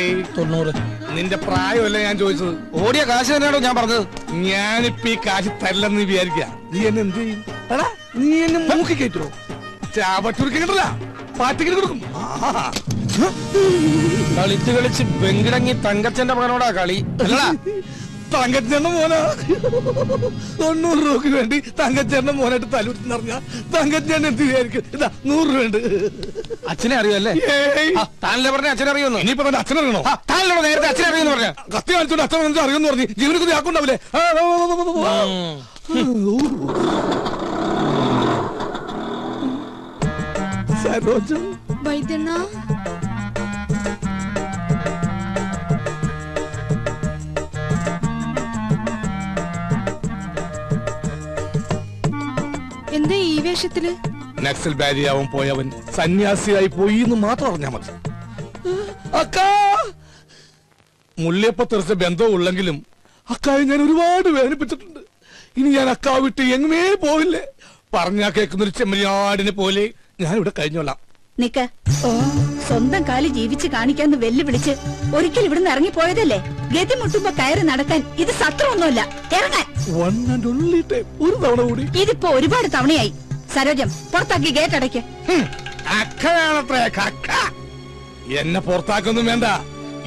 എത്രയായി? 90. നിന്റെ പ്രായമല്ല ഞാൻ ചോദിച്ചത്. ഓടിയ കാശ് തന്നെയാണോ ഞാൻ പറഞ്ഞത്? ഞാനിപ്പ ഈ കാശ് തരില്ലെന്ന് വിചാരിക്ക. നീ എന്നെ എന്ത് ചെയ്യും? എടാ നീ എന്നെ മൂക്കി കയറ്റോ? ചാവട്ടുരുക്കില്ല പാറ്റിക്കിന് കൊടുക്കും. കളിച്ച് കളിച്ച് വെങ്കിടങ്ങി തങ്കച്ചന്റെ മകനോടാ കളി. അല്ലടാ തങ്കച്ചേട്ടന്റെ മോനാ. 90 രൂപക്ക് വേണ്ടി തങ്കച്ചേട്ടന്റെ മോനായിട്ട് തലൂർത്തി പറഞ്ഞ തങ്കച്ചേട്ടൻ എന്ത് വിചാരിക്കും? ഇതാ 100 രൂപ ഉണ്ട്. അച്ഛനെ അറിയുമല്ലേ? താനല്ലേ പറഞ്ഞ അച്ഛനെ അറിയുന്നു. ഇനിയിപ്പോ തന്നെ അച്ഛനറിയണോ? താനല്ലോ നേരത്തെ അച്ഛനെ അറിയുന്നു പറഞ്ഞ. കത്തി കാണിച്ചോണ്ട് അച്ഛൻ അറിയുമെന്ന് പറഞ്ഞു. ജീവനക്ക് ആക്കുണ്ടാവില്ലേ? സരോജം വൈദ്യണ്ണ എന്താ ഈ വേഷത്തില്? നക്സൽ ബാരിയാവൻ പോയവൻ സന്യാസിയായി പോയി എന്ന് മാത്രം അറിഞ്ഞാ മതി. അക്കാ മുള്ളിയപ്പ തെറിച്ച ബന്ധവും ഉള്ളെങ്കിലും അക്കായെ ഞാൻ ഒരുപാട് വേദനിപ്പിച്ചിട്ടുണ്ട്. ഇനി ഞാൻ അക്കാ വിട്ട് എങ്ങുമേ പോവില്ലേ. പറഞ്ഞാ കേൾക്കുന്നൊരു ചെമ്മരിയാടിനെ പോലെ ഞാൻ ഇവിടെ കഴിഞ്ഞോളാം. നിക്ക, സ്വന്തം കാലി ജീവിച്ച് കാണിക്കാന്ന് വെല്ലുവിളിച്ച് ഒരിക്കൽ ഇവിടുന്ന് ഇറങ്ങിപ്പോയതല്ലേ? ഗതി മുട്ടുമ്പോ കയറി നടക്കാൻ ഇത് സത്രമൊന്നുമല്ല. ഇറങ്ങാൻ ഒരു തവണ കൂടി. ഇതിപ്പോ ഒരുപാട് തവണയായി. സരോജം പുറത്താക്കി ഗേറ്റ് അടയ്ക്ക്. അക്കയാണത്രേ കക്ക. എന്നെ പുറത്താക്കൊന്നും വേണ്ട.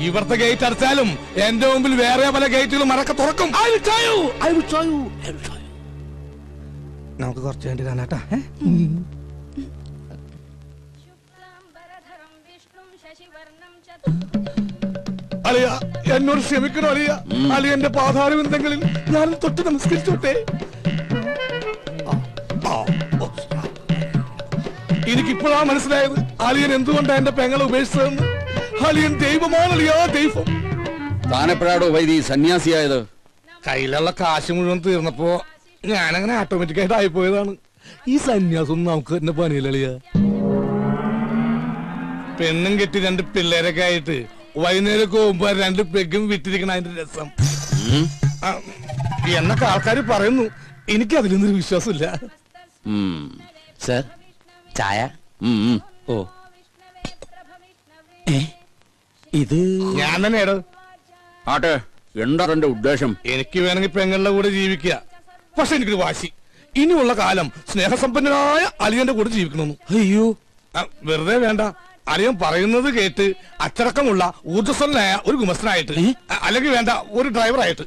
ഇവിടുത്തെ ഗേറ്റ് അടച്ചാലും എന്റെ മുമ്പിൽ വേറെ പല ഗേറ്റുകളും മറക്ക തുറക്കും. നമുക്ക് കുറച്ച് വേണ്ടി കാണാട്ടാ. അളിയ എന്നോട് ക്ഷമിക്കണോ അളിയ? അളിയന്റെ പാതാരബന്ധങ്ങളിൽ ഞാൻ തൊട്ട് നമസ്കരിച്ചോട്ടെ. എനിക്കിപ്പോഴാ മനസ്സിലായത് അളിയൻ എന്തുകൊണ്ടാ എന്റെ പെങ്ങളെ ഉപേക്ഷിച്ചതെന്ന്. അളിയൻ ദൈവമാണളിയാ ദൈവം. താനെപ്പോഴാടോ വൈദി സന്യാസിയായത്? കയ്യിലുള്ള കാശ് മുഴുവൻ തീർന്നപ്പോ ഞാനങ്ങനെ ഓട്ടോമാറ്റിക്കായിട്ട് ആയിപ്പോയതാണ്. ഈ സന്യാസം നമുക്ക് തന്നെ പണിയിലളിയ. പെണ്ണും കെട്ടി 2 പിള്ളേരൊക്കെ ആയിട്ട് വൈകുന്നേരമൊക്കെ പോകുമ്പോ 2 പെഗും വിട്ടിരിക്കണ അതിന്റെ രസം എന്നൊക്കെ ആൾക്കാർ പറയുന്നു. എനിക്ക് അതിലൊന്നൊരു വിശ്വാസമില്ല. സർ ചായ. ഓ ഇത് ഞാൻ തന്നെയാണ്. ആട്ടെ, എന്താ എന്റെ ഉദ്ദേശം? എനിക്ക് വേണമെങ്കിൽ പെങ്ങളുടെ കൂടെ ജീവിക്കുക. പക്ഷെ എനിക്കൊരു വാശി. ഇനിയുള്ള കാലം സ്നേഹസമ്പന്നനായ അളിയന്റെ കൂടെ ജീവിക്കണമെന്ന്. അയ്യോ, വെറുതെ വേണ്ട. അളിയൻ പറയുന്നത് കേട്ട് അച്ചടക്കമുള്ള ഊർജ്ജസ്വലനായ ഒരു ഗുമസ്തനായിട്ട്, അല്ലെങ്കിൽ വേണ്ട ഒരു ഡ്രൈവറായിട്ട്.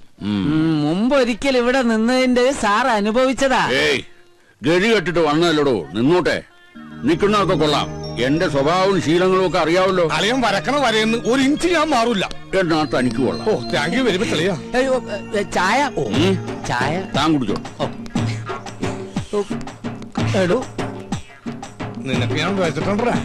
മുമ്പ് ഒരിക്കൽ ഇവിടെ നിന്നതിന്റെ സാർ അനുഭവിച്ചതാ. ഏയ്, ഗതി കെട്ടിട്ട് വന്നതല്ലടോ. നിന്നോട്ടെ, നിൽക്കുന്നതൊക്കെ കൊള്ളാം. എന്റെ സ്വഭാവവും ശീലങ്ങളും ഒക്കെ അറിയാവല്ലോ. അളിയൻ വരക്കണ വരയെന്ന് 1 ഇഞ്ച് ഞാൻ മാറൂല. എന്നാ തനിക്ക് കൊള്ളാം. ഓ, താങ്ക് യു വെരി മച്ച് അളിയാ. ചായ. ചായ താൻ കുടിച്ചോ. എടോ, നിനക്ക് ഞാൻ വെച്ചിട്ടുണ്ടാ.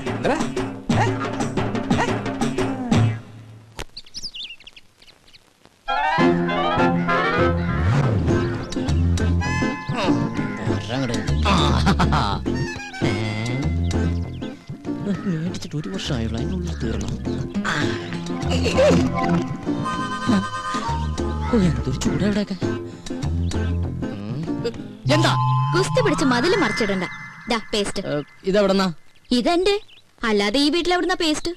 മേടിച്ചിട്ട് 1 വർഷമായുള്ള അതിനുള്ളിൽ തീർന്നു. എന്തൊരു ചൂടാ ഇവിടെയൊക്കെ. എന്താ കുസ്തി പിടിച്ച് മതില് മറിച്ചിടണ്ട. പേസ്റ്റ് ഇതെവിടെന്നാ? ഇതെന്റെ. അല്ലാതെ ഈ വീട്ടിൽ എവിടുന്ന പേസ്റ്റ്?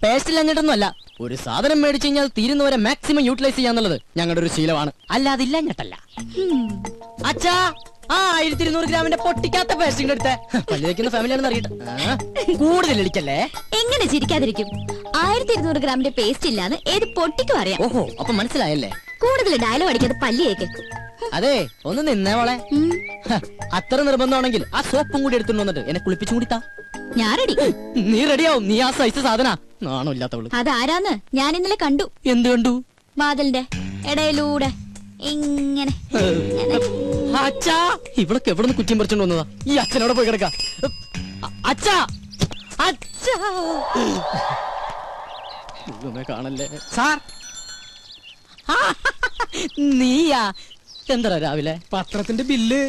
പേസ്റ്റ് ഇല്ലഞ്ഞിട്ടൊന്നും അല്ല. ഒരു സാധനം മേടിച്ചു കഴിഞ്ഞാൽ തീരുന്നവരെ മാക്സിമം യൂട്ടിലൈസ് ചെയ്യാന്നുള്ളത് ഞങ്ങളുടെ ഒരു ശീലമാണ്. അല്ലാതെ ഇല്ലഞ്ഞിട്ടല്ല. അച്ഛാ, 1200 ഗ്രാമിന്റെ പൊട്ടിക്കാത്ത പേസ്റ്റിംഗ് എടുത്തേ. പല്ലിക്കുന്ന ഫാമിലിയാണെന്ന് അറിയട്ടെ. കൂടുതൽ ഇടിക്കല്ലേ. എങ്ങനെ ചിരിക്കാതിരിക്കും? 1200 ഗ്രാമിന്റെ പേസ്റ്റ് ഇല്ലാന്ന് ഏത് പൊട്ടിക്കും അറിയാം. ഓഹോ, അപ്പൊ മനസ്സിലായല്ലേ. കൂടുതൽ ഡയലോഗ് അടിക്കാതെ പല്ലിയേക്ക്. അതെ, ഒന്ന് നിന്നേ മോളെ. അത്ര നിർബന്ധമാണെങ്കിൽ ആ സോപ്പും കൂടി എടുത്തുകൊണ്ട് വന്നിട്ട് എന്നെ കുളിപ്പിച്ചും കൂടി താ. ഞാൻ റെഡി. നീ റെഡിയാവും. നീ ആ സൈസ് സാധന. നാണോ ഇല്ലാത്തവള്. അതാരാന്ന് ഞാൻ ഇന്നലെ കണ്ടു. എന്ത് കണ്ടു? വാതിലിന്റെ ഇടയിലൂടെ ഇങ്ങനെ. അച്ഛാ, ഇവളൊക്കെ എവിടെ നിന്ന് കുറ്റിയും പറിച്ചോണ്ട് വന്നതാ? ഈ അച്ഛനോടെ പോയി കിടക്ക. അച്ഛാ, അച്ഛാ, കാണല്ലേ സാർ. നീയാ? എന്താ രാവിലെ പത്രത്തിന്റെ ബില്ല്?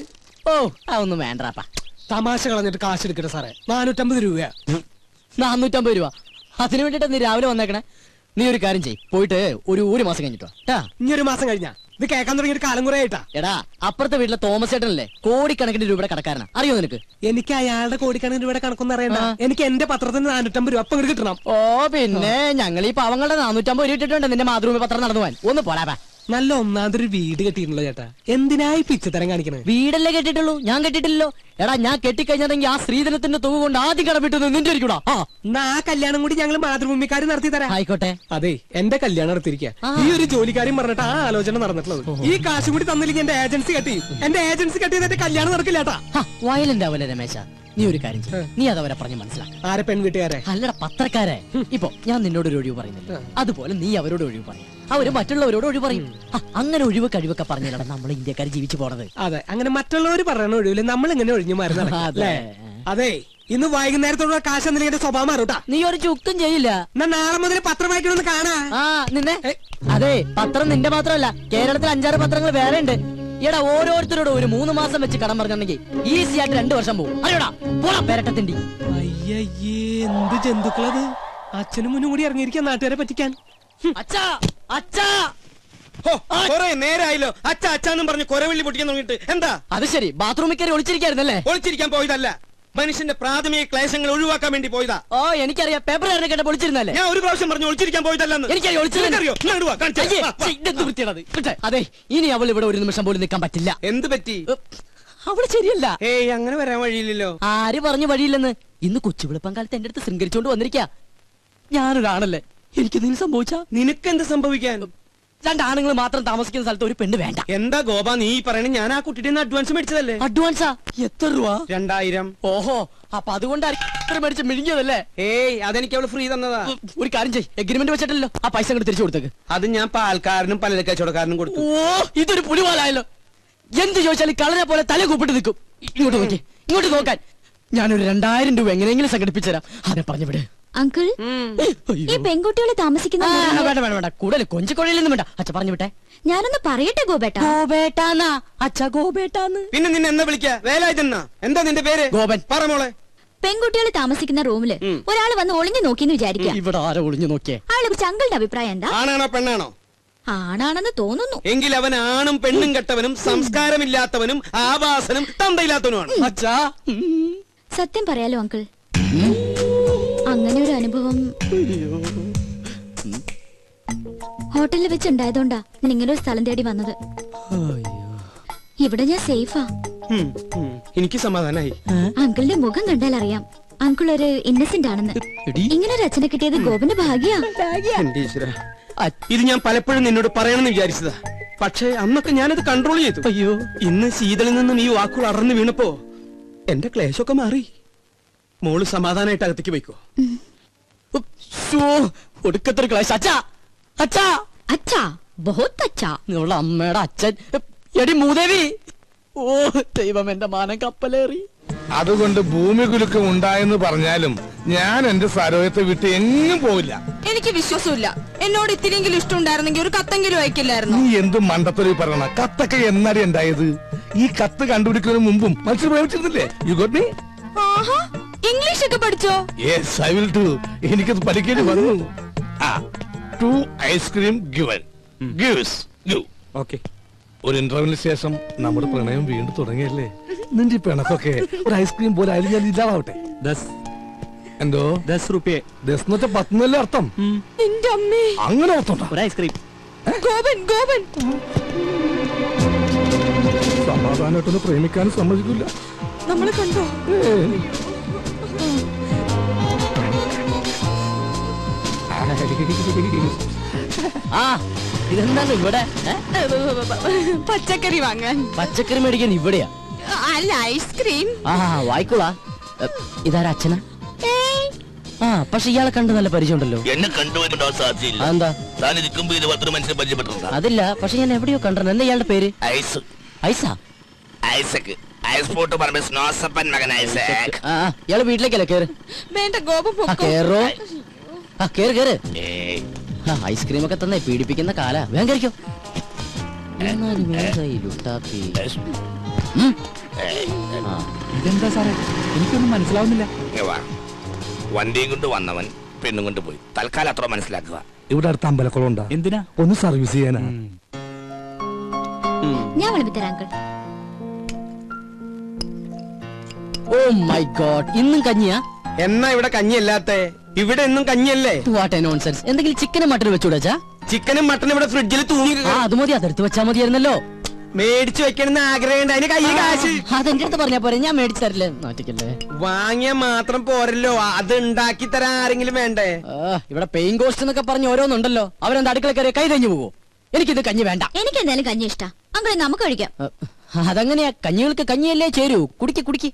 ഓ, അതൊന്നും വേണ്ടപ്പാ. തമാശ കളഞ്ഞിട്ട് കാശ് എടുക്കട്ടെ സാറേ. 450 രൂപ. 450 രൂപ? അതിനു വേണ്ടിട്ട് നീ രാവിലെ വന്നേക്കണേ? നീ ഒരു കാര്യം ചെയ്യ്, പോയിട്ട് ഒരു മാസം കഴിഞ്ഞിട്ടോ. ഇനി ഒരു മാസം കഴിഞ്ഞാ ഇത് കേൾക്കാൻ തുടങ്ങിയിട്ട് കാലം കുറെ ആയിട്ടാ. എടാ, അപ്പുറത്തെ വീട്ടിലെ തോമസ് ചേട്ടനല്ലേ കോടിക്കണക്കിന് രൂപയുടെ കടക്കാരനാ, അറിയോ നിനക്ക്? എനിക്ക് അയാളുടെ കോടിക്കണക്കിന് രൂപയുടെ കണക്കൊന്നും അറിയണ്ട. എനിക്ക് എന്റെ പത്രത്തിന് 450 രൂപ അപ്പം കിട്ടണം. ഓ പിന്നെ ഞങ്ങൾ ഈ പാവങ്ങളുടെ 450 രൂപ ഇട്ടിട്ടുണ്ട് നിന്റെ മാതൃഭൂമി പത്രം നടന്നു പോവാൻ. ഒന്ന് പോടാ. നല്ല ഒന്നാമതൊരു വീട് കെട്ടിയിട്ടുണ്ടല്ലോ ചേട്ടാ. എന്തിനായി പിച്ചത്തരം കാണിക്കണേ? വീടല്ലേ കെട്ടിട്ടുള്ളൂ, ഞാൻ കെട്ടിട്ടില്ലല്ലോ. എടാ, ഞാൻ കെട്ടിക്കഴിഞ്ഞതെങ്കിൽ ആ സ്ത്രീധനത്തിന്റെ തുക കൊണ്ട് ആദ്യം കടമിട്ടത് നിന്റെ ഇരിക്കൂടാ. എന്നാ ആ കല്യാണം കൂടി ഞങ്ങൾ മാതൃഭൂമിക്കാർ നടത്തി തരാം. ആയിക്കോട്ടെ. അതെ, എന്റെ കല്യാണം നടത്തിയിരിക്കുക. ഈ ഒരു ജോലിക്കാരും പറഞ്ഞിട്ട് ആ ആലോചന നടന്നിട്ടുള്ളത്. ഈ കാശും കൂടി തന്നില്ലെങ്കിൽ എന്റെ ഏജൻസി കെട്ടി. എന്റെ ഏജൻസി കെട്ടിയത് എന്റെ കല്യാണം നടക്കില്ല ചേട്ടാ. വയലന്റ് ആവല്ലേ രമേശ? നീ ഒരു കാര്യം ചെയ്യ്, നീ അതവരെ പറഞ്ഞ് മനസ്സിലാക്കി. ആരെ പെൺവീട്ടുകാരെ? അല്ലട, പത്രക്കാരെ. ഇപ്പൊ ഞാൻ നിന്നോട് ഒരു ഒഴിവ് പറയുന്നില്ല, അതുപോലെ നീ അവരോട് ഒഴിവ് പറയും, അവര് മറ്റുള്ളവരോട് ഒഴിവ് പറയും. അങ്ങനെ ഒഴിവ് കഴിവൊക്കെ പറഞ്ഞാലാണ് നമ്മൾ ഇന്ത്യക്കാർ ജീവിച്ചു പോണത്. അതെ, അങ്ങനെ മറ്റുള്ളവർ പറയണ ഒഴിവില്ല നമ്മൾ ഇങ്ങനെ ഒഴിഞ്ഞു മാറുന്നത്. അതെ, ഇന്ന് വൈകുന്നേരത്തോടെ കാശ് എന്തെങ്കിലും എന്റെ സ്വഭാവം മാറൂട്ടാ. നീ ഒരു ചുക്കും ചെയ്യില്ല. എന്നാ നാളെ മുതൽ പത്രം വായിക്കണമെന്ന് കാണാ. നിന്നെ അതെ, പത്രം നിന്റെ മാത്രമല്ല, കേരളത്തിൽ 5-6 പത്രങ്ങൾ വേറെ ഉണ്ട്. എടാ, ഓരോരുത്തരോട് ഒരു 3 മാസം വെച്ച് കടം പറഞ്ഞിട്ടുണ്ടെങ്കിൽ ഈസി ആയിട്ട് 2 വർഷം പോകും. അറിയോടാ, പോടാ പെരട്ടത്തിണ്ടി. അയ്യയ്യേ, എന്ത് ജന്തുക്കളത്! അച്ഛനും മുന്നും കൂടി ഇറങ്ങിയിരിക്കാൻ നാട്ടുകാരെ പറ്റിക്കാൻ. അച്ഛാ, അച്ഛാ, നേരായല്ലോ അച്ഛ അച്ഛാന്നും പറഞ്ഞ് കൊരവെള്ളി പൊട്ടിക്കാൻ തുടങ്ങിയിട്ട്. എന്താ അത് ശരി, ബാത്റൂമിൽ കയറി ഒളിച്ചിരിക്കായിരുന്നല്ലേ? ഒളിച്ചിരിക്കാൻ പോയതല്ല, മനുഷ്യന്റെ പ്രാഥമിക ക്ലേശങ്ങൾ ഒഴിവാക്കാൻ വേണ്ടി പോയതാ. ഓ, എനിക്കറിയാം, പേപ്പർ കേട്ട പൊളിച്ചിരുന്നല്ലേ? ഞാൻ ഒരു പ്രാവശ്യം പറഞ്ഞു ഒളിച്ചിരിക്കാൻ പോയതല്ലെന്ന്. എനിക്കറിയോ? അതെ, ഇനി അവൾ ഇവിടെ ഒരു നിമിഷം പോലും നിൽക്കാൻ പറ്റില്ല. എന്ത് പറ്റി? അവള് ശരിയല്ല. ഏയ്, അങ്ങനെ വരാൻ വഴിയില്ലല്ലോ. ആര് പറഞ്ഞു വഴിയില്ലെന്ന്? ഇന്ന് കൊച്ചുവിളിപ്പം കാലത്ത് എന്റെ അടുത്ത് ശൃംഗരിച്ചോണ്ട് വന്നിരിക്കാ. ഞാനൊരാണല്ലേ, എനിക്ക് നീ സംഭവിച്ച നിനക്കെന്ത് സംഭവിക്കാൻ? 2 ആണുങ്ങൾ മാത്രം താമസിക്കുന്ന സ്ഥലത്ത് ഒരു പെണ്ണ് വേണ്ട. എന്താ ഗോപ നീ പറയണേ? ഞാൻ ആ കുട്ടിയുടെ അഡ്വാൻസ് മേടിച്ചതല്ലേ. അഡ്വാൻസാ? എത്ര രൂപ? 2000. ഓഹോ, അപ്പൊ അതുകൊണ്ടായിരിക്കും മേടിച്ച് മിഴിഞ്ഞതല്ലേ? ഏയ്, അതെനിക്ക് അവള് ഫ്രീ തന്നതാ. ഒരു കാര്യം ചെയ്യ്, എഗ്രിമെന്റ് വെച്ചിട്ടല്ലോ ആ പൈസ അങ്ങോട്ട് തിരിച്ചു കൊടുത്തേക്ക്. അത് ഞാൻ പാൽക്കാരനും പലചരക്ക് കച്ചവടക്കാരനും കൊടുത്തു. ഓ, ഇതൊരു പുലിവാലായല്ലോ. എന്ത് ചോദിച്ചാലും കളനെ പോലെ തല കൂപ്പിട്ട് നിൽക്കും. ഇങ്ങോട്ട് നോക്കി, ഇങ്ങോട്ട് നോക്കാൻ. ഞാനൊരു 2000 രൂപ എങ്ങനെയെങ്കിലും സംഘടിപ്പിച്ചു തരാം. അതെ, പറഞ്ഞു വിട്. അങ്കിൾ, ഈ പെൺകുട്ടികളെ താമസിക്കുന്ന വേണ്ട വേണ്ട വേണ്ട, കൂടുതൽ കൊഞ്ചിക്കൊഴയിലൊന്നും വേണ്ട. അച്ഛ പറഞ്ഞു വിട്ടെ. ഞാനൊന്ന് പറയട്ടെ ഗോപേട്ട. ഗോപേട്ടാന്നാ അച്ഛ? ഗോപേട്ടാന്ന് പിന്നെ നിന്നെ എന്താ വിളിക്കാ? വേലായുധനാ? എന്താ നിന്റെ പേര്? ഗോപൻ. പറ മോളെ. പെൺകുട്ടികളെ താമസിക്കുന്ന റൂമില് ഒരാൾ വന്ന് ഒളിഞ്ഞു നോക്കിന്ന് വിചാരിക്കാം. ഇവിടെ ആരോ ഒളിഞ്ഞു നോക്കിയേ? ആളെ കുറിച്ച് അങ്കിളുടെ അഭിപ്രായം എന്താ? ആണാണോ പെണ്ണാണോ? ആണാണെന്ന് തോന്നുന്നു. എങ്കിൽ അവൻ ആണും പെണ്ണും കെട്ടവനും സംസ്കാരമില്ലാത്തവനും ആവാസനും തന്തയില്ലാത്തവനുമാണ്. അച്ഛാ, സത്യം പറയാലോ അങ്കിൾ, അങ്ങനെ ഒരു അനുഭവം ഹോട്ടലിൽ വെച്ചുണ്ടായതുകൊണ്ടാ ഞാൻ ഇങ്ങനെ ഒരു സ്ഥലം തേടി വന്നത്. ഇവിടെ ഞാൻ സേഫാ. എനിക്ക് സമാധാനായി. അങ്കിളിന്റെ മുഖം കണ്ടാൽ അറിയാം അങ്കിൾ ഒരു ഇന്നസെന്റ് ആണെന്ന്. ഇങ്ങനെ ഒരു അച്ഛനെ കിട്ടിയത് ഗോപന്റെ ഭാഗ്യാ. എന്റെ ഈശ്വരാ, ഇത് ഞാൻ പലപ്പോഴും നിന്നോട് പറയണമെന്ന് വിചാരിച്ചതാ. പക്ഷേ അന്നൊക്കെ ഞാനത് കൺട്രോൾ ചെയ്തു. അയ്യോ, ഇന്ന് ശീതളിൽ നിന്നും ഈ വാക്കുകൾ അടർന്നു വീണപ്പോ എന്റെ ക്ലേശമൊക്കെ മാറി. മോള് സമാധാനമായിട്ട് അകത്തേക്ക് പോയിക്കോ. ഒടുക്കത്തൊരു ക്ലാസ്. അച്ഛാ, അച്ഛാ, അച്ഛാ, ബഹുത്ത് അച്ഛാ. നിങ്ങളുടെ അമ്മയുടെ അച്ഛൻ. എടി മൂദേവി. ഓ ദൈവം, എന്റെ മാനം കപ്പലേറി. അതുകൊണ്ട് ഭൂമി കുലുക്കം ഉണ്ടായെന്ന് പറഞ്ഞാലും ഞാൻ എന്റെ സരോയത്തെ വിട്ട് എങ്ങും പോവില്ല. എനിക്ക് വിശ്വാസമില്ല. എന്നോട് ഇത്തിരിയെങ്കിലും ഇഷ്ടം ഉണ്ടായിരുന്നെങ്കിൽ ഒരു കത്തെങ്കിലും അയക്കില്ലായിരുന്നു. നീ എന്ത് മണ്ടത്തൊരു പറയണ? കത്തൊക്കെ എന്നാടി ഉണ്ടായത്? ഈ കത്ത് കണ്ടുപിടിക്കുന്നതിന് മുമ്പും മനുഷ്യർ പ്രേമിച്ചിരുന്നില്ലേ? You got me? ഇംഗ്ലീഷ് ഒക്കെ പഠിച്ചോ? Yes, I will do. എനിക്കത് പഠിക്കേണ്ടി വന്നു. 2 ice cream given. Gives give. Okay. ഒരു ഇന്റർവ്യൂവിന് ശേഷം നമ്മുടെ പ്രണയം വീണ്ടും തുടങ്ങിയല്ലേ? നിന്റെ പിണക്കൊക്കെ ഒരു ഐസ്ക്രീം പോലെ ആയാലും ഞാൻ ഇല്ലാതാവട്ടെ. എന്തോ 10 രൂപയെ? 10 എന്ന് വെച്ചാൽ 10 എന്നല്ലേ അർത്ഥം? നിന്റെ അമ്മേ, അങ്ങനെ അർത്ഥം? ഒരു ഐസ്ക്രീം. ഗോപൻ, ഗോപൻ. സമാധാനമായിട്ടൊന്ന് പ്രേമിക്കാനും സമ്മതിക്കില്ല. നമ്മളെ കണ്ടോ? ആ, ഇതെന്താണ് ഇവിടെ? പച്ചക്കറി വാങ്ങാൻ. പച്ചക്കറി മേടിക്കാൻ ഇവിടെയാ? അല്ല, ഐസ്ക്രീം. ആ, വായിക്കോളാ. ഇതാരാ അച്ഛനാ? ആ, പക്ഷെ ഇയാളെ കണ്ട് നല്ല പരിചയമുണ്ടല്ലോ. എന്നെ കണ്ടുപോയിട്ടുണ്ടോ? സാധ്യയില്ല. എന്താ? താൻ ഇരിക്കുമ്പോ ഇത് 10 മനുഷ്യനെ പരിചയപ്പെട്ടിട്ടുണ്ടോ? അതില്ല, പക്ഷെ ഞാൻ എവിടെയോ കണ്ടിട്ടുണ്ട്. എന്താ ഇയാളുടെ പേര്? ഐസ്. ഐസാ? ഐസക്. ഐസ് പോട്ട് പറമ്പ് സ്നോസപ്പൻ മകൻ ഐസക്. ആ, ഇയാള് വീട്ടിലേക്കല്ലേ? കേറ്. വേണ്ട ഗോപൻ, ആ, കേറോ. ആ, കേറ് കേറ്. ഐസ്ക്രീം ഒക്കെ തന്നെ പീഡിപ്പിക്കുന്ന കാല. വേഗം കഴിക്കോ. ഇതെന്താ സാറേ? എനിക്കൊന്നും മനസ്സിലാവുന്നില്ല. വണ്ടിയും കൊണ്ട് വന്നവൻ പെണ്ണും കൊണ്ട് പോയി. തൽക്കാലം അത്ര മനസ്സിലാക്കുക. ഇവിടെ അടുത്ത അമ്പലക്കുളം ഉണ്ടാ? എന്തിനാ? ഒന്ന് സർവീസ് ചെയ്യാനാ. ഞാൻ വിളമ്പിത്തരാം അങ്കിൾ. ഓ മൈ ഗോഡ്, ഇന്നും കഞ്ഞിയാ? എന്നാ ഇവിടെ കഞ്ഞിയല്ലാത്ത? ഇവിടെ എന്നും കഞ്ഞിയല്ലേ? What A nonsense. എന്തെങ്കിലും ചിക്കനും മട്ടനും വെച്ചൂടാ? ചിക്കനും മട്ടനും ഇവിടെ ഫ്രിഡ്ജിൽ തൂങ്ങി. അത് മതി, അതെടുത്ത് വെച്ചാ മതിയായിരുന്നല്ലോ. മേടിച്ചു വെക്കണമെന്ന് ആഗ്രഹമുണ്ട്, അതിന് കയ്യിൽ കാശ്. അതെന്റെ അടുത്ത് പറഞ്ഞാ പോരെ, ഞാൻ മേടിച്ചു തരില്ലേ? നാട്ടിക്കല്ലേ. വാങ്ങിയാ മാത്രം പോരല്ലോ, അത് ഉണ്ടാക്കി തരാൻ ആരെങ്കിലും വേണ്ടേ? ഇവിടെ പെയിൻ കോസ്റ്റ് എന്നൊക്കെ പറഞ്ഞ് ഓരോന്നുണ്ടല്ലോ. അവരെന്താ അടുക്കള കയറി കൈ തഞ്ഞു പോവോ? എനിക്കിത് കഞ്ഞി വേണ്ട. എനിക്ക് എന്തായാലും കഞ്ഞി ഇഷ്ടാ അങ്കിൾ, നമുക്ക് കഴിക്കാം. അതങ്ങനെയാ, കഞ്ഞികൾക്ക് കഞ്ഞിയല്ലേ ചേരൂ. കുടിക്ക് കുടിക്ക്.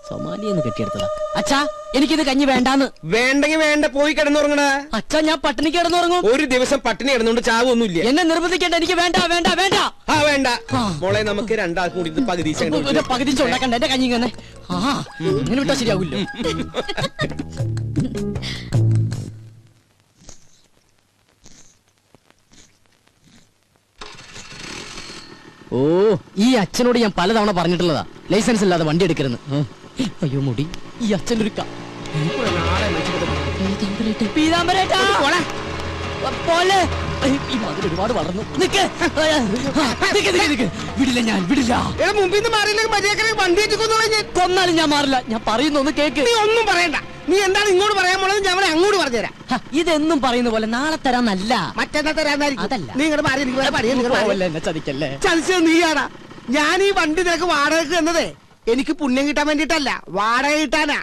സൊമാലിയെന്ന് കെട്ടിയെടുത്തതാ. അച്ഛാ, എനിക്കിത് കഞ്ഞി വേണ്ടാന്ന്. വേണ്ടെങ്കിൽ വേണ്ട, പോയി കിടന്നുറങ്ങണ. അച്ഛാ, ഞാൻ പട്ടിണി കിടന്നുറങ്ങും. ഒരു ദിവസം പട്ടിണി കിടന്നുകൊണ്ട് ചാവൊന്നുമില്ല. എന്നെ നിർബന്ധിക്കേണ്ട, എനിക്ക് വേണ്ട വേണ്ട വേണ്ട. ആ വേണ്ട മോളെ, നമുക്ക് രണ്ടാൾക്കും കൂടി പകുതി പകുതി ഉണ്ടാക്കണ്ട. എന്റെ കഞ്ഞി ഇങ്ങനെ ഇങ്ങനെ വിട്ടാ ശരിയാവില്ല. ഓ, ഈ അച്ഛനോട് ഞാൻ പലതവണ പറഞ്ഞിട്ടുള്ളതാ, ലൈസൻസ് ഇല്ലാതെ വണ്ടി എടുക്കരുന്ന്. അയ്യോ മുടി, ഈ അച്ഛനൊരു ഒരുപാട് വളർന്നു. വിടില്ല, ഞാൻ വിടില്ല. മുമ്പിൽ വണ്ടി കൊന്നാലും ഞാൻ മാറില്ല. ഞാൻ പറയുന്നൊന്ന് കേക്ക്. നീ ഒന്നും പറയണ്ട. നീ എന്താണ് ഇങ്ങോട്ട് പറയാൻ പോണത്? ഞാൻ അങ്ങോട്ട് പറഞ്ഞുതരാം. ഇതെന്നും പറയുന്ന പോലെ നാളെ തരാന്നല്ല, മറ്റന്നാ തരാന്നായിരിക്കും. അതല്ല. നീ ഇങ്ങോട്ട് മാറി. എന്നെ ചതിക്കല്ലേ. ചതിച്ചത് നീയാടാ. ഞാൻ ഈ വണ്ടി നിനക്ക് വാടകയ്ക്ക് തന്നതേ എനിക്ക് പുണ്യം കിട്ടാൻ വേണ്ടിട്ടല്ല, വാടക കിട്ടാനാ.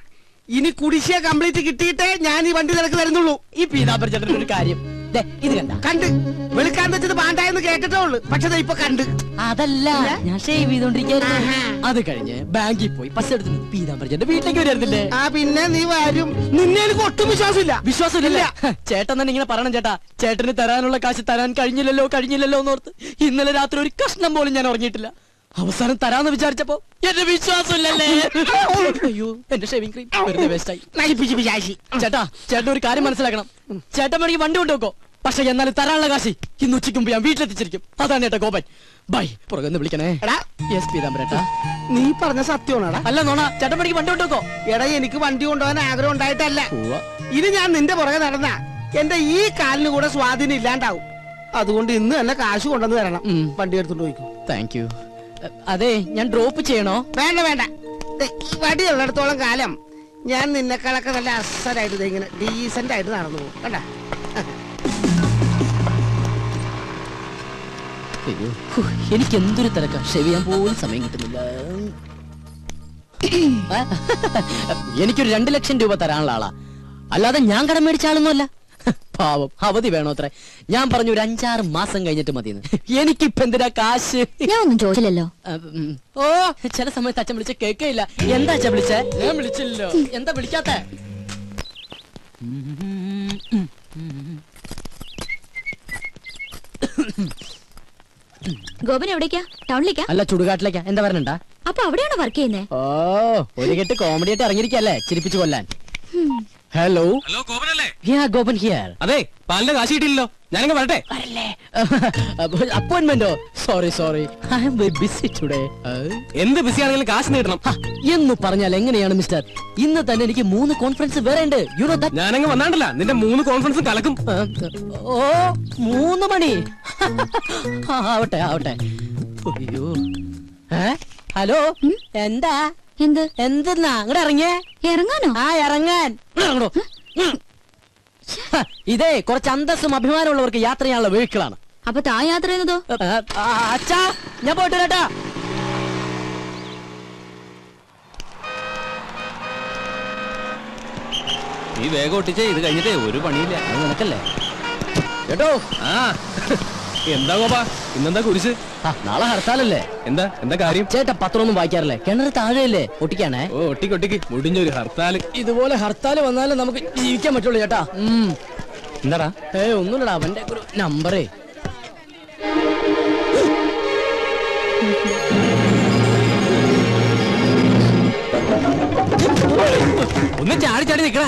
ഇനി കുടിശ്ശിക കംപ്ലീറ്റ് കിട്ടിയിട്ടേ ഞാൻ ഈ വണ്ടി നിനക്ക് തരുന്നുള്ളൂ. ഈ പീതാംബര ചേട്ടൻ ഒരു കാര്യം ഇത് കണ്ട് വെളുക്കാൻ വെച്ചത് പാണ്ടായെന്ന് കേട്ടിട്ടേ ഉള്ളു. പക്ഷെ ഇപ്പൊ കണ്ട്. അതല്ല, ഞാൻ ഷേവ് ചെയ്തോണ്ടിരിക്കുന്നു. അത് കഴിഞ്ഞ് ബാങ്കിൽ പോയി പസ് എടുത്ത് പീതാംബര ചേട്ടൻ വീട്ടിലേക്ക് വരുന്നില്ലേ? ആ പിന്നെ നീ വരും. നിന്നെ എനിക്ക് ഒട്ടും വിശ്വാസമില്ല. വിശ്വാസമില്ല. ചേട്ടൻ തന്നെ ഇങ്ങനെ പറയണം ചേട്ടാ. ചേട്ടന് തരാനുള്ള കാശ് തരാൻ കഴിഞ്ഞില്ലല്ലോ എന്നോർത്ത് ഇന്നലെ രാത്രി ഒരു കഷ്ണം പോലും ഞാൻ ഉറങ്ങിയിട്ടില്ല. അവസാനം തരാന്ന് വിചാരിച്ചപ്പോ എന്റെ വിശ്വാസമില്ലല്ലേ. അയ്യോ, എന്റെ ഷേവിംഗ് ക്രീം വെറുതെ വേസ്റ്റായി. ചേട്ടാ, ചേട്ടൻ ഒരു കാര്യം മനസ്സിലാക്കണം. ചേട്ടൻ വേണമെങ്കിൽ വണ്ടി കൊണ്ടുവെക്കോ, പക്ഷെ എന്നാലും തരാനുള്ള കാശി ഇന്ന് ഉച്ചയ്ക്ക് മുമ്പ് ഞാൻ വീട്ടിലെത്തിച്ചിരിക്കും. അതാണ് ചേട്ടാ ഗോപൻ. ബൈ. പുറകെന്ന് വിളിക്കണേ. യെസ് പീതാംബരേട്ടാ. നീ പറഞ്ഞ സത്യമാണോടാ? അല്ല നോണ. ചേട്ടൻ വേണമെങ്കിൽ വണ്ടി കൊണ്ടുവെക്കോ. എടാ, എനിക്ക് വണ്ടി കൊണ്ടുപോകാൻ ആഗ്രഹം ഉണ്ടായിട്ടല്ല. ഇനി ഞാൻ നിന്റെ പുറകെ നടന്ന എന്റെ ഈ കാലിന് കൂടെ സ്വാധീനം ഇല്ലാണ്ടാവും. അതുകൊണ്ട് ഇന്ന് തന്നെ കാശ് കൊണ്ടുവന്ന് തരണം. വണ്ടി എടുത്തോണ്ട് പോയിക്കോ. Thank you. അതെ, ഞാൻ ഡ്രോപ്പ് ചെയ്യണോ? വേണ്ട വേണ്ട. വടി ഉള്ളിടത്തോളം കാലം ഞാൻ നിന്നെക്കാളൊക്കെ നല്ല അസലായിട്ട് ഇങ്ങനെ ഡീസന്റ് ആയിട്ട് നടന്നു പോകും. കണ്ട. എനിക്ക് എന്തൊരു തിരക്കാ, ഷേവ് ചെയ്യാൻ പോലും സമയം കിട്ടുന്നില്ല. എനിക്കൊരു 2 ലക്ഷം രൂപ തരാനുള്ള ആളാ, അല്ലാതെ ഞാൻ കടം മേടിച്ച ആളൊന്നുമല്ല. പാവം, അവധി വേണോ അത്ര? ഞാൻ പറഞ്ഞു ഒരു 5-6 മാസം കഴിഞ്ഞിട്ട് മതിയെന്ന്. എനിക്കിപ്പ എന്തിനാ കാശ്? ഞാൻ ഒന്നും ചോദിച്ചില്ലല്ലോ. ഓ, ചില സമയത്ത് അച്ഛൻ വിളിച്ച കേൾക്കയില്ല. എന്താ അച്ഛൻ വിളിച്ചേ? ഞാൻ വിളിച്ചില്ലല്ലോ. എന്താ വിളിക്കാത്ത? ഗോപൻ എവിടേക്കാ? ടൗണിലേക്കാ? അല്ല, ചുടുകാട്ടിലേക്കാ. എന്താ പറഞ്ഞാ? അപ്പൊ അവിടെയാണോ വർക്ക് ചെയ്യുന്നേ? ഓ, ഒരു കെട്ട് കോമഡി ആയിട്ട് ഇറങ്ങിയിരിക്കല്ലേ, ചിരിപ്പിച്ചു കൊല്ലാൻ. ഹലോ ഗോപനല്ലേ? ഗോപൻ ഹിയർ. അതെ, പാലിന്റെ കാശ് കിട്ടിയില്ലല്ലോ. ഞാനങ്ങ് വരട്ടെ. അപ്പോയിന്റ്മെന്റോ? Sorry I am very busy today. എന്ത് ബിസി ആണെങ്കിലും കാശ് കിട്ടണം എന്ന് പറഞ്ഞാൽ എങ്ങനെയാണ് മിസ്റ്റർ? ഇന്ന് തന്നെ എനിക്ക് 3 കോൺഫറൻസ് വേറെ ഉണ്ട്. You know that. ഞാനങ്ങ് വന്നാണ്ടല്ല, നിന്റെ 3 കോൺഫറൻസും കലക്കും. ഓ, 3 മണി. ആവട്ടെ. അയ്യോ, ഹലോ, എന്താ? എന്തെന്നാ അങ്ങോട്ട് ഇറങ്ങിയേ? ഇറങ്ങാനോ? ആ, ഇറങ്ങാൻ. ഇതേ കുറച്ച് അന്തസ്സും അഭിമാനമുള്ളവർക്ക് യാത്ര ചെയ്യാനുള്ള വെഹിക്കിളാണ്. അപ്പൊ താ യാത്ര ചെയ്യുന്നതോ? അച്ഛാ, ഞാൻ പോയിട്ട് കേട്ടാ. ഈ വേഗം ഒട്ടിച്ചേ, ഇത് കഴിഞ്ഞിട്ടേ ഒരു പണിയില്ല. അത് നിനക്കല്ലേ കേട്ടോ. ആ, എന്താ ഗോപാ, ഇന്നെന്താ കുരിശ്? നാളെ ഹർത്താലല്ലേ? എന്താ കാര്യം? ചേട്ടാ, പത്രമൊന്നും വായിക്കാറില്ലേ? കിണറ് താഴെയല്ലേ? ഒട്ടിക്കാണേ. ഓ, ഒട്ടിക്ക് മുടിഞ്ഞൊരു ഹർത്താല്. ഇതുപോലെ ഹർത്താല് വന്നാലും നമുക്ക് ജീവിക്കാൻ പറ്റുള്ളൂ ചേട്ടാ. എന്താടാ? ഒന്നുമില്ലടാ, അവന്റെ ഒരു നമ്പറേ. ഒന്ന് ചാടി നിക്കണ.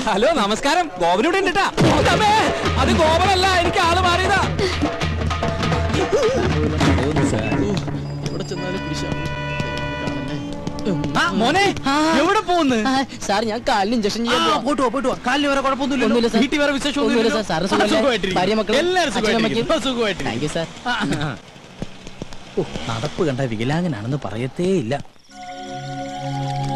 ഹലോ, നമസ്കാരം. ഗോപനൂടെ ഉണ്ടട്ടാ. അത് ഗോപനല്ല, എനിക്ക് ആള് മാറിയതാ. എവിടെ ചെന്നാലും മോനെ എവിടെ പോകുന്നു? സാർ ഞാൻ കാലിന് ഇഞ്ചക്ഷൻ ചെയ്യാൻ പോവാ. പോയിട്ട് വാ. കാലിന് വേറെ കുഴപ്പമൊന്നുമില്ലല്ലോ. ഒന്നുമില്ല സാർ. വീട്ടിൽ വേറെ വിശേഷം ഒന്നുമില്ല സാർ. സാറ് സുഖമല്ലേ? സുഖമായിട്ടിരിക്കുന്നു. ഭാര്യ മക്കളും എല്ലാവരും അച്ഛനമ്മയ്ക്കും സുഖമായിട്ടിരിക്കുന്നു. Thank you sir. നടപ്പ് കണ്ട വികലാംഗനാണെന്ന് പറയത്തേ ഇല്ല.